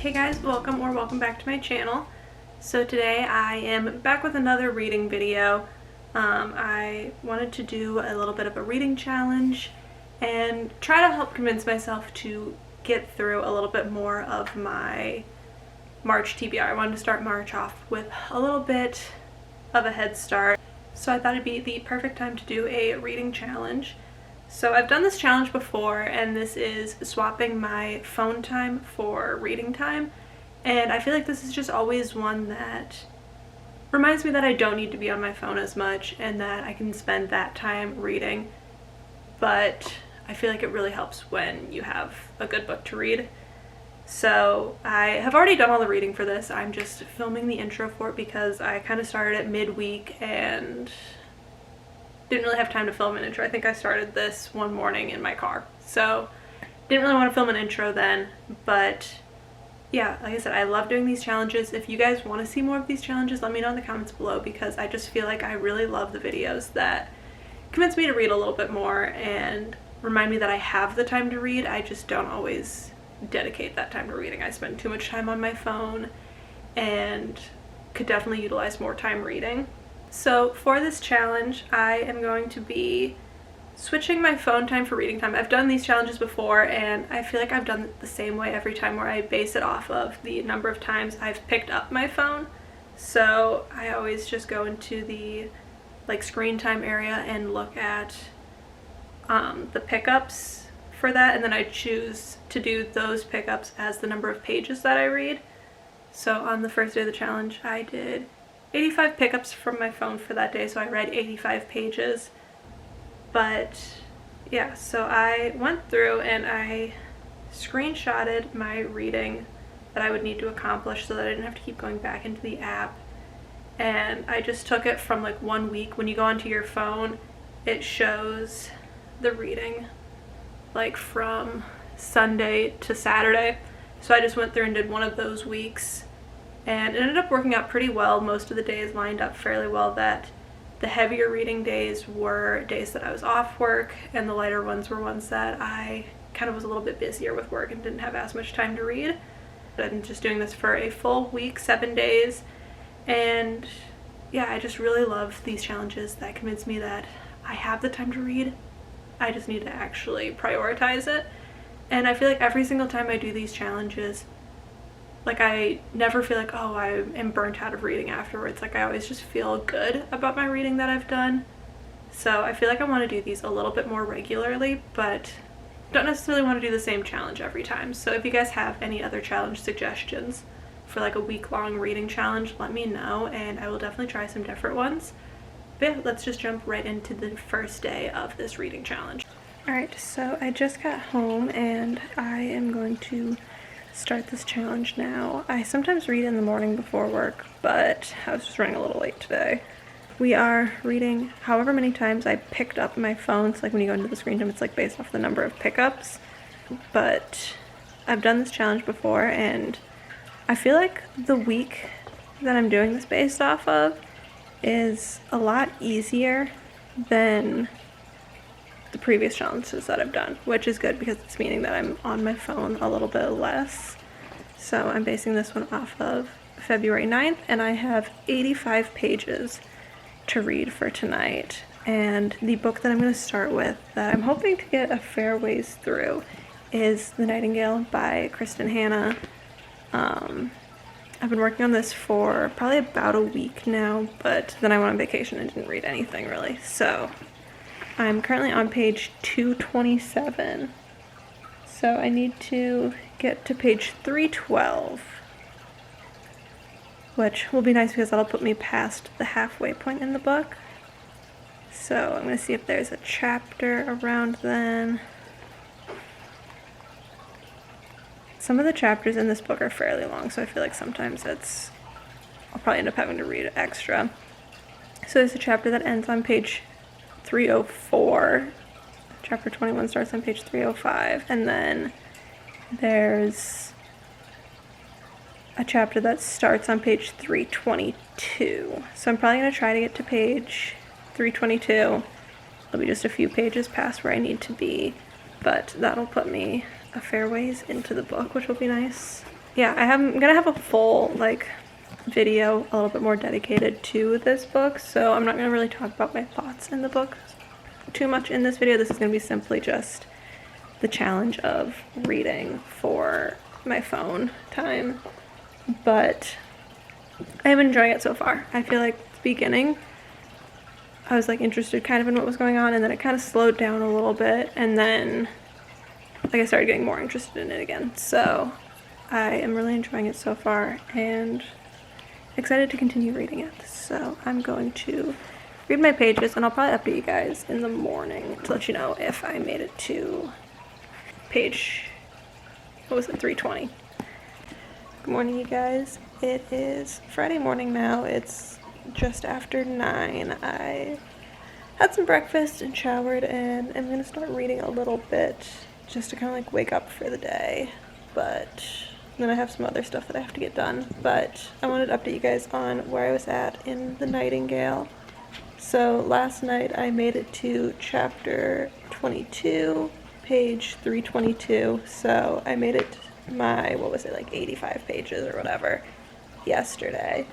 Hey guys, welcome back to my channel. So today I am back with another reading video. I wanted to do a little bit of a reading challenge and try to help convince myself to get through a little bit more of my March TBR. I wanted to start March off with a little bit of a head start. So I thought it'd be the perfect time to do a reading challenge. So I've done this challenge before, and this is swapping my phone time for reading time, and I feel like this is just always one that reminds me that I don't need to be on my phone as much and that I can spend that time reading, but I feel like it really helps when you have a good book to read. So I have already done all the reading for this. I'm just filming the intro for it because I kind of started at midweek and didn't really have time to film an intro. I think I started this one morning in my car, so didn't really want to film an intro then. But yeah, like I said, I love doing these challenges. If you guys want to see more of these challenges, let me know in the comments below, because I just feel like I really love the videos that convince me to read a little bit more and remind me that I have the time to read. I just don't always dedicate that time to reading. I spend too much time on my phone and could definitely utilize more time reading. So for this challenge, I am going to be switching my phone time for reading time. I've done these challenges before, and I feel like I've done it the same way every time, where I base it off of the number of times I've picked up my phone. So I always just go into the screen time area and look at the pickups for that, and then I choose to do those pickups as the number of pages that I read. So on the first day of the challenge, I did 85 pickups from my phone for that day, so I read 85 pages. But yeah, so I went through and I screenshotted my reading that I would need to accomplish so that I didn't have to keep going back into the app, and I just took it from 1 week. When you go onto your phone, it shows the reading from Sunday to Saturday, so I just went through and did one of those weeks. And it ended up working out pretty well. Most of the days lined up fairly well, that the heavier reading days were days that I was off work, and the lighter ones were ones that I kind of was a little bit busier with work and didn't have as much time to read. I'm just doing this for a full week, 7 days, and yeah, I just really love these challenges that convince me that I have the time to read. I just need to actually prioritize it. And I feel like every single time I do these challenges, I never feel like, oh, I am burnt out of reading afterwards. I always just feel good about my reading that I've done. So I feel like I want to do these a little bit more regularly, but don't necessarily want to do the same challenge every time. So if you guys have any other challenge suggestions for a week-long reading challenge, let me know, and I will definitely try some different ones. But yeah, let's just jump right into the first day of this reading challenge. Alright, so I just got home and I am going to start this challenge now. I sometimes read in the morning before work, but I was just running a little late today. We are reading however many times I picked up my phone. So when you go into the screen time, it's based off the number of pickups. But I've done this challenge before, and I feel like the week that I'm doing this based off of is a lot easier than the previous challenges that I've done, which is good because it's meaning that I'm on my phone a little bit less. So I'm basing this one off of February 9th, and I have 85 pages to read for tonight. And the book that I'm going to start with, that I'm hoping to get a fair ways through, is The Nightingale by Kristen Hanna. I've been working on this for probably about a week now, but then I went on vacation and didn't read anything really. So I'm currently on page 227, so I need to get to page 312, which will be nice because that'll put me past the halfway point in the book. So I'm going to see if there's a chapter around then. Some of the chapters in this book are fairly long, so I feel like sometimes I'll probably end up having to read extra. So there's a chapter that ends on page 304. Chapter 21 starts on page 305, and then there's a chapter that starts on page 322. So I'm probably going to try to get to page 322. It'll be just a few pages past where I need to be, but that'll put me a fair ways into the book, which will be nice. yeah, I'm gonna have a full like video a little bit more dedicated to this book, so I'm not gonna really talk about my thoughts in the book too much in this video. This is gonna be simply just the challenge of reading for my phone time, but I am enjoying it so far. I feel like at the beginning I was like interested kind of in what was going on, and then it kind of slowed down a little bit, and then like I started getting more interested in it again. So I am really enjoying it so far and excited to continue reading it. So I'm going to read my pages, and I'll probably update you guys in the morning to let you know if I made it to page, what was it, 320. Good morning, you guys. It is Friday morning now. It's just after 9. I had some breakfast and showered, and I'm gonna start reading a little bit just to kind of like wake up for the day, but then I have some other stuff that I have to get done. But I wanted to update you guys on where I was at in The Nightingale. So last night I made it to chapter 22, page 322. So I made it my, what was it, like 85 pages or whatever yesterday.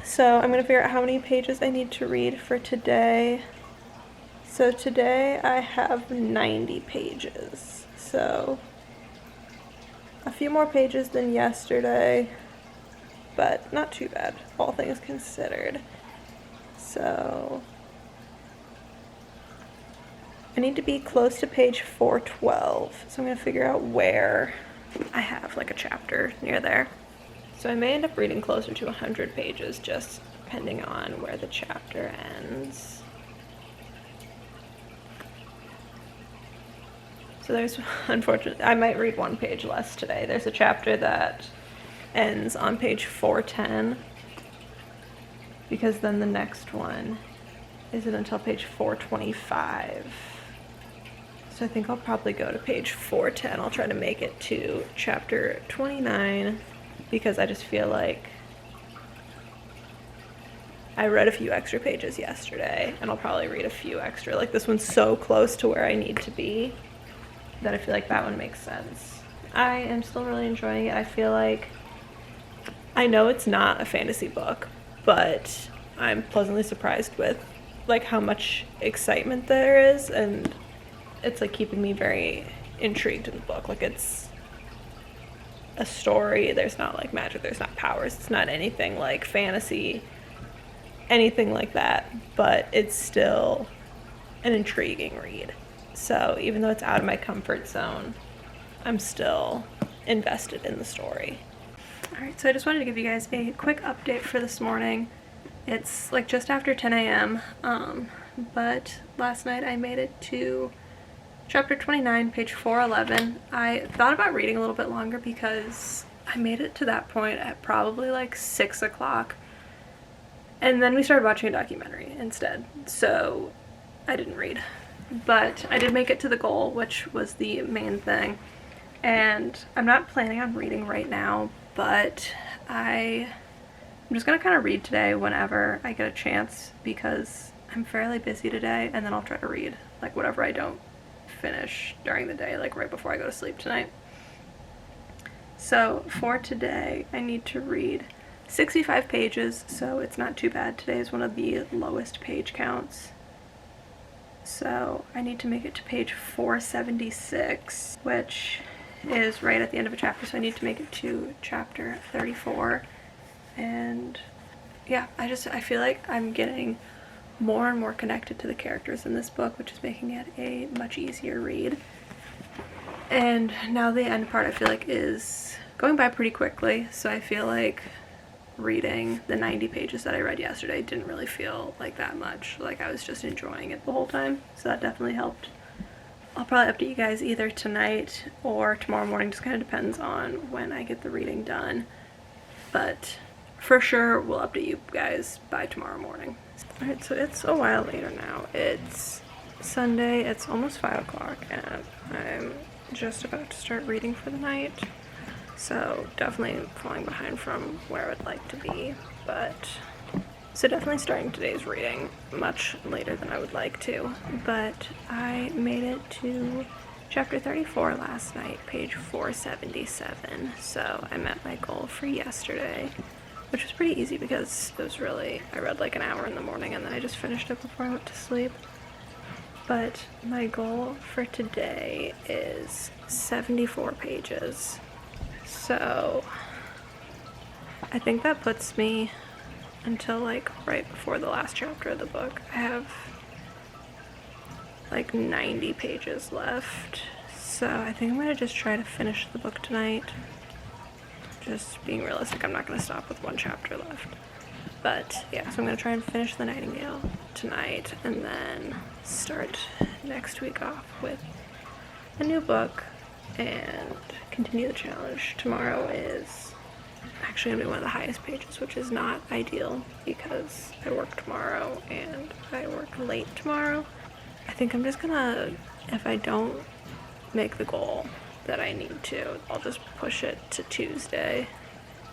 So I'm gonna figure out how many pages I need to read for today. So today I have 90 pages. So a few more pages than yesterday, but not too bad, all things considered. So I need to be close to page 412. So I'm gonna figure out where I have like a chapter near there. So I may end up reading closer to 100 pages, just depending on where the chapter ends. So there's, unfortunately, I might read one page less today. There's a chapter that ends on page 410, because then the next one isn't until page 425. So I think I'll probably go to page 410. I'll try to make it to chapter 29, because I just feel like I read a few extra pages yesterday, and I'll probably read a few extra. Like, this one's so close to where I need to be that I feel like that one makes sense. I am still really enjoying it. I feel like, I know it's not a fantasy book, but I'm pleasantly surprised with like how much excitement there is, and it's like keeping me very intrigued in the book. Like, it's a story, there's not like magic, there's not powers, it's not anything like fantasy, anything like that, but it's still an intriguing read. So even though it's out of my comfort zone, I'm still invested in the story. Alright, so I just wanted to give you guys a quick update for this morning. It's like just after 10 a.m. But last night I made it to chapter 29, page 411. I thought about reading a little bit longer because I made it to that point at probably like 6 o'clock. And then we started watching a documentary instead, so I didn't read. But I did make it to the goal, which was the main thing. And I'm not planning on reading right now, but I'm just gonna kind of read today whenever I get a chance, because I'm fairly busy today, and then I'll try to read like whatever I don't finish during the day, like right before I go to sleep tonight. So for today, I need to read 65 pages, so it's not too bad. Today is one of the lowest page counts. So I need to make it to page 476, which is right at the end of a chapter, so I need to make it to chapter 34. And yeah, I feel like I'm getting more and more connected to the characters in this book, which is making it a much easier read. And now the end part I feel like is going by pretty quickly, so I feel like reading the 90 pages that I read yesterday didn't really feel like that much. Like, I was just enjoying it the whole time, so that definitely helped. I'll probably update you guys either tonight or tomorrow morning, just kind of depends on when I get the reading done, but for sure we'll update you guys by tomorrow morning. Alright, so it's a while later now. It's Sunday, it's almost 5 o'clock, and I'm just about to start reading for the night. So definitely falling behind from where I would like to be, but so definitely starting today's reading much later than I would like to. But I made it to chapter 34 last night, page 477. So I met my goal for yesterday, which was pretty easy because it was really, I read like an hour in the morning and then I just finished it before I went to sleep. But my goal for today is 74 pages. So I think that puts me until like right before the last chapter of the book. I have like 90 pages left. So I think I'm gonna just try to finish the book tonight. Just being realistic, I'm not gonna stop with one chapter left. But yeah, so I'm gonna try and finish The Nightingale tonight and then start next week off with a new book and continue the challenge. Tomorrow is actually gonna be one of the highest pages, which is not ideal because I work tomorrow and I work late tomorrow. I think I'm just gonna, if I don't make the goal that I need to, I'll just push it to Tuesday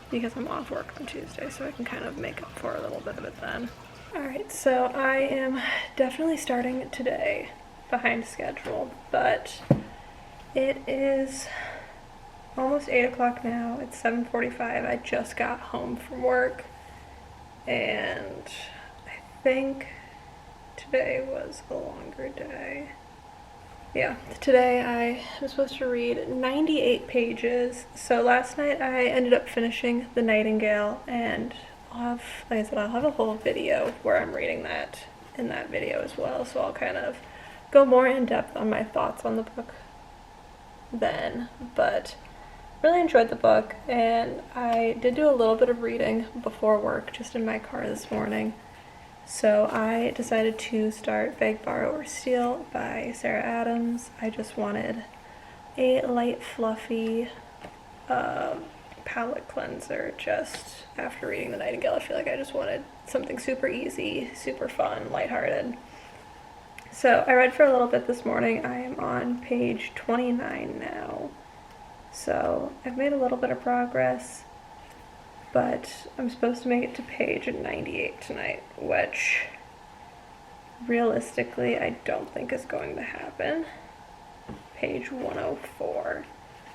because I'm off work on Tuesday, so I can kind of make up for a little bit of it then. Alright, so I am definitely starting today behind schedule, but it is almost 8 o'clock now. It's 7:45. I just got home from work, and I think today was a longer day. Yeah, today I was supposed to read 98 pages. So last night I ended up finishing The Nightingale, and I'll have, like I said, I'll have a whole video where I'm reading that in that video as well. So I'll kind of go more in depth on my thoughts on the book then. But really enjoyed the book, and I did do a little bit of reading before work, just in my car this morning. So I decided to start Beg, Borrow, or Steal by Sarah Adams. I just wanted a light, fluffy palette cleanser just after reading The Nightingale. I feel like I just wanted something super easy, super fun, lighthearted. So I read for a little bit this morning. I am on page 29 now. So I've made a little bit of progress, but I'm supposed to make it to page 98 tonight, which realistically I don't think is going to happen. Page 104.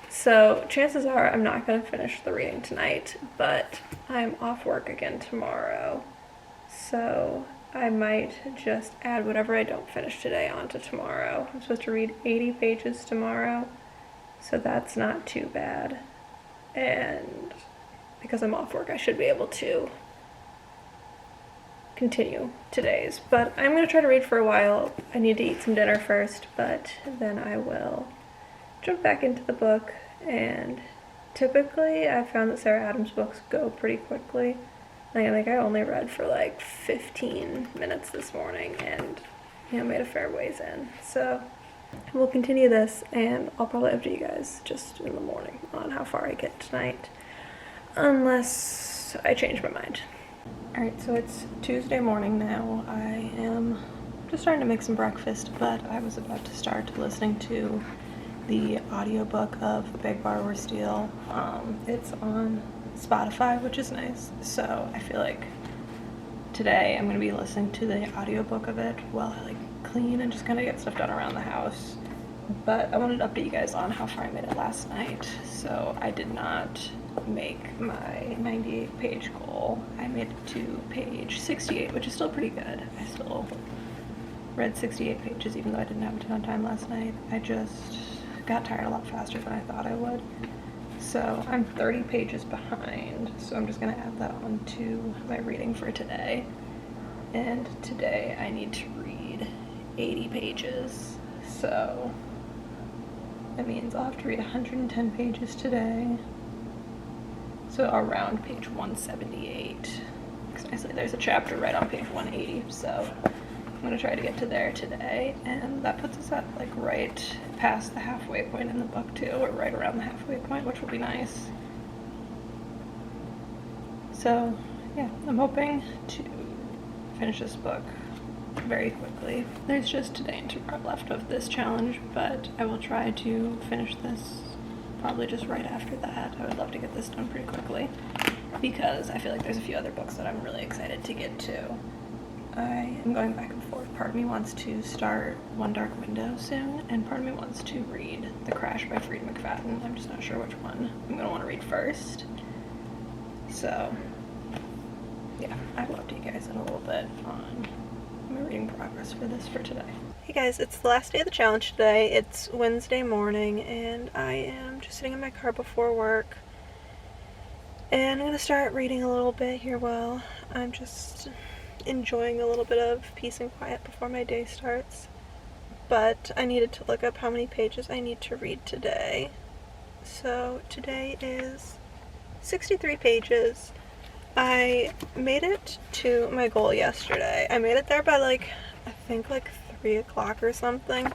So chances are I'm not going to finish the reading tonight, but I'm off work again tomorrow. So I might just add whatever I don't finish today onto tomorrow. I'm supposed to read 80 pages tomorrow, so that's not too bad. And because I'm off work, I should be able to continue today's. But I'm going to try to read for a while. I need to eat some dinner first, but then I will jump back into the book. And typically, I've found that Sarah Adams books go pretty quickly. I think I only read for like 15 minutes this morning and, made a fair ways in. So we'll continue this, and I'll probably update you guys just in the morning on how far I get tonight, unless I change my mind. Alright, so it's Tuesday morning now. I am just starting to make some breakfast, but I was about to start listening to the audiobook of Beg, Borrow, or Steal. It's on Spotify, which is nice, so I feel like today I'm going to be listening to the audiobook of it while I clean and just kind of get stuff done around the house. But I wanted to update you guys on how far I made it last night. So I did not make my 98 page goal. I made it to page 68, which is still pretty good. I still read 68 pages even though I didn't have a ton of time last night. I just got tired a lot faster than I thought I would. So I'm 30 pages behind, so I'm just gonna add that on to my reading for today. And today I need to read 80 pages, so that means I'll have to read 110 pages today. So around page 178. Actually, there's a chapter right on page 180, so I'm gonna try to get to there today, and that puts us at right past the halfway point in the book too, or right around the halfway point, which will be nice. So yeah, I'm hoping to finish this book very quickly. There's just today and tomorrow left of this challenge, but I will try to finish this probably just right after that. I would love to get this done pretty quickly because I feel like there's a few other books that I'm really excited to get to. I am going back and forth part of me wants to start One Dark Window soon, and part of me wants to read The Crash by Freed McFadden. I'm just not sure which one I'm gonna want to read first. So yeah, I will update you guys in a little bit on my reading progress for this for today. Hey guys, it's the last day of the challenge today. It's Wednesday morning and I am just sitting in my car before work. And I'm gonna start reading a little bit here while I'm just enjoying a little bit of peace and quiet before my day starts. But I needed to look up how many pages I need to read today. So today is 63 pages. I made it to my goal yesterday. I made it there by I think 3 o'clock or something,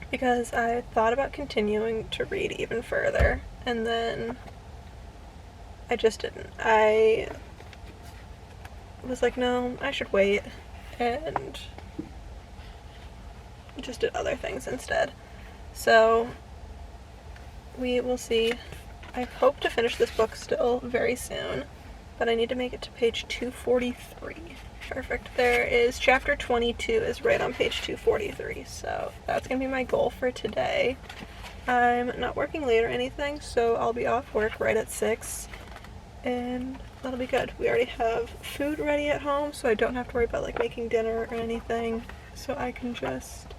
because I thought about continuing to read even further, and then I just didn't. I was like, no, I should wait, and just did other things instead. So we will see. I hope to finish this book still very soon, but I need to make it to page 243. Perfect. There is chapter 22 is right on page 243, so that's gonna be my goal for today. I'm not working late or anything, so I'll be off work right at 6, and that'll be good. We already have food ready at home, so I don't have to worry about making dinner or anything, so I can just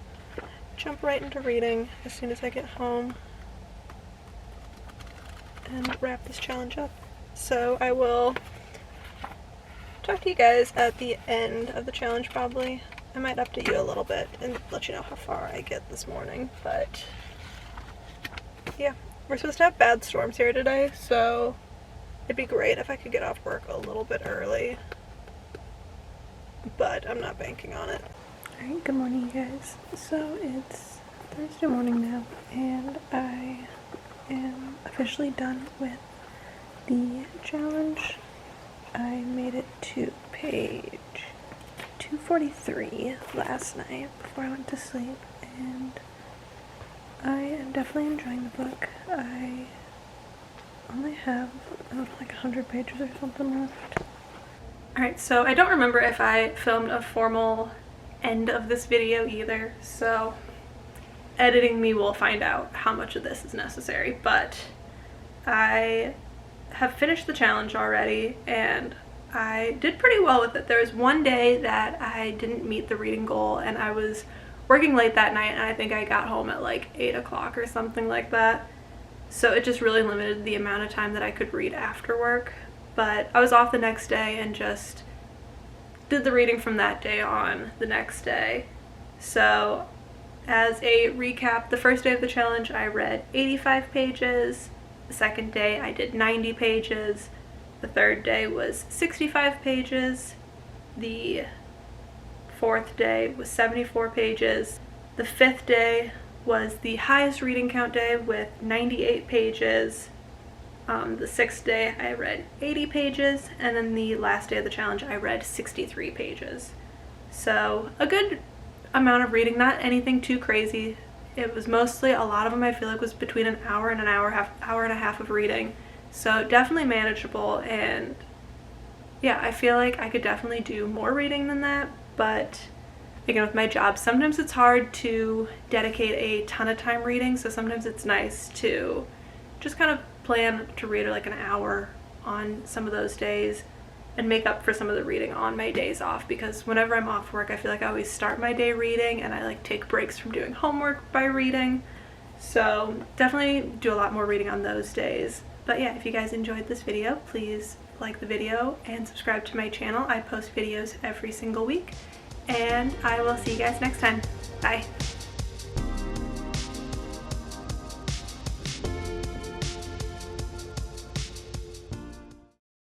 jump right into reading as soon as I get home and wrap this challenge up. So I will talk to you guys at the end of the challenge probably. I might update you a little bit and let you know how far I get this morning, but yeah. We're supposed to have bad storms here today, so it'd be great if I could get off work a little bit early, but I'm not banking on it. Alright, good morning you guys. So it's Thursday morning now, and I am officially done with the challenge. I made it to page 243 last night before I went to sleep, and I am definitely enjoying the book. I only have 100 pages or something left. Alright, so I don't remember if I filmed a formal end of this video either, so editing me will find out how much of this is necessary, but I have finished the challenge already and I did pretty well with it. There was one day that I didn't meet the reading goal and I was working late that night, and I think I got home at 8 o'clock or something like that. So it just really limited the amount of time that I could read after work. But I was off the next day and just did the reading from that day on the next day. So as a recap, the first day of the challenge I read 85 pages. The second day I did 90 pages. The third day was 65 pages. The fourth day was 74 pages. The fifth day was the highest reading count day with 98 pages. The sixth day I read 80 pages, and then the last day of the challenge I read 63 pages. So a good amount of reading, not anything too crazy. It was mostly, a lot of them I feel like was between an hour and hour and a half of reading. So definitely manageable, and yeah, I feel like I could definitely do more reading than that, but again, with my job, sometimes it's hard to dedicate a ton of time reading, so sometimes it's nice to just kind of plan to read an hour on some of those days and make up for some of the reading on my days off, because whenever I'm off work I feel like I always start my day reading and I take breaks from doing homework by reading. So definitely do a lot more reading on those days. But yeah, if you guys enjoyed this video, please like the video and subscribe to my channel. I post videos every single week, and I will see you guys next time. Bye.